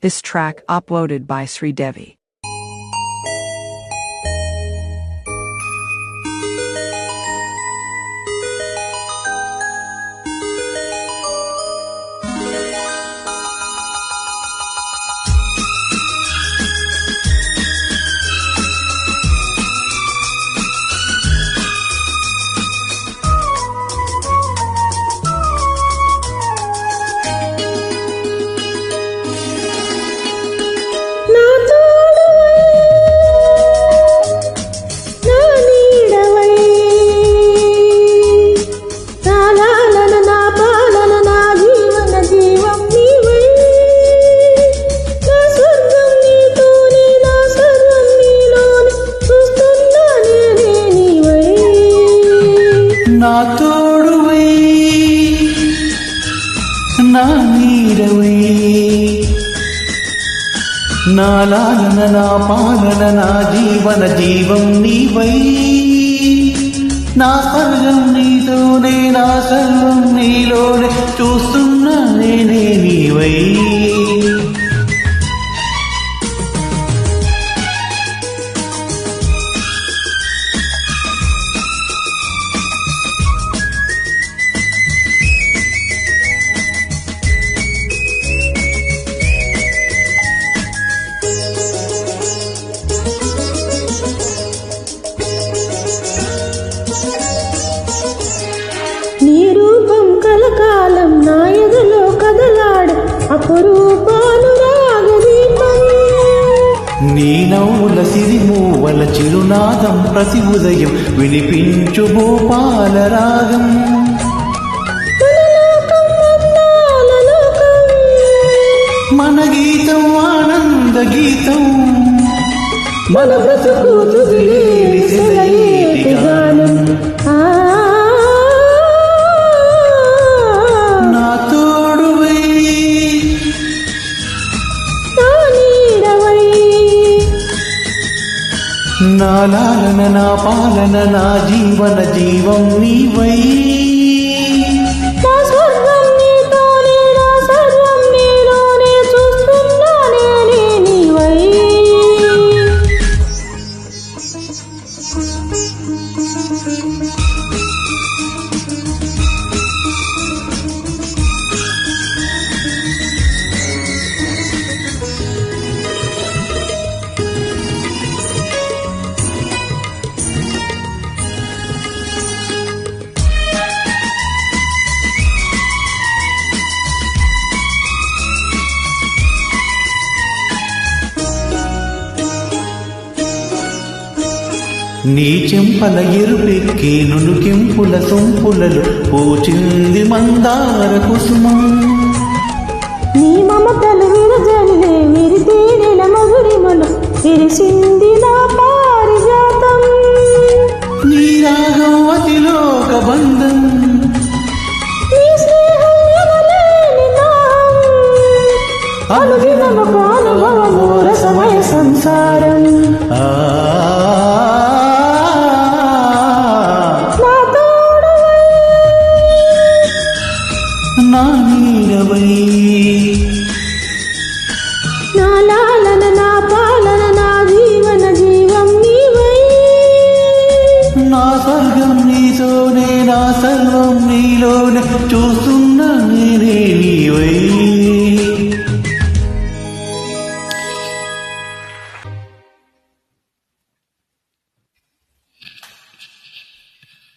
This track uploaded by Sri Devi. నా తోడువై నా నీడవై నా లాలన నా పాలన నా జీవన జీవం నీవై నా స్వర్గం నీతోనే నా సర్వం నీలోనే చూస్తున్నా నేనే నీవై నీ రూపం కలకాలం నా ఎదలో కదలాడు అపురూపాను రాగదీపం నీ నవ్వుల సిరిమూవల చిరునాదం ప్రతి ఉదయం వినిపించు భూపాల రాగం మన గీతం ఆనంద గీతం మన బ్రతుకు తుదిలేని సెలయేటి గానం నా తోడువై నా నీడవై నా లాలన నా పాలన నా జీవన జీవం నీవై నా స్వర్గం నీతోనే నా సర్వం నీలోనే చూస్తున్నా నేనే నీవై నీ చెంపల ఎరుపెక్కి నునుకెంపుల సొంపులలు పూచింది మందార కుసుమం నీ మమతలు విరజల్లే విరితేనెల మధురిమలు విరిసింది నా పారిజాతం నీ రాగం అతిలోక బంధం నీ స్నేహం ఎనలేని దాహం అనుదినమొక అనుభవము రసమయ సంసారం నా తోడువై నా నీడవై నా లాలన నా పాలన నా జీవన జీవం నీవై నా స్వర్గం నీతోనే నా సర్వం నీలోనే చూస్తూ